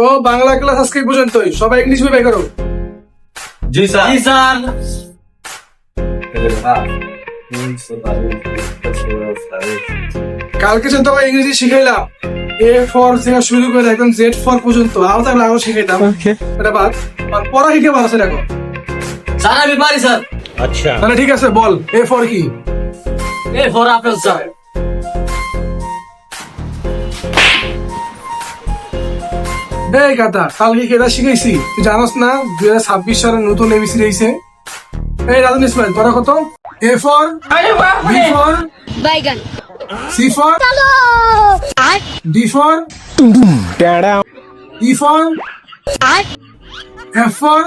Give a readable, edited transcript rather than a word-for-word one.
তো বাংলা ক্লাস আজকে এই পর্যন্তই, সবাই ইংলিশ ভাবে করো। জি স্যার। জি স্যার। কালকে যখন তোমার ইংরেজি শিখাইলাম এ ফর থেকে শুরু করে একদম জেড ফর পর্যন্ত, আরো থাকলে আরো শিখাইতাম। এটা বাদ, আর পড়া শিখে পারছে দেখো। স্যার আমি পারি স্যার। তাহলে ঠিক আছে, বল এ ফর কি? A for apple sir. এই কথা, কালকে কেটা শিখাইছি তুই জানোস না? 2026 সালে নতুন এবিসি রয়েছে। এই রাজন ইসমাইল, তোরা কত? এ ফর, বি ফর, বাইগান C for, D for, E for, F for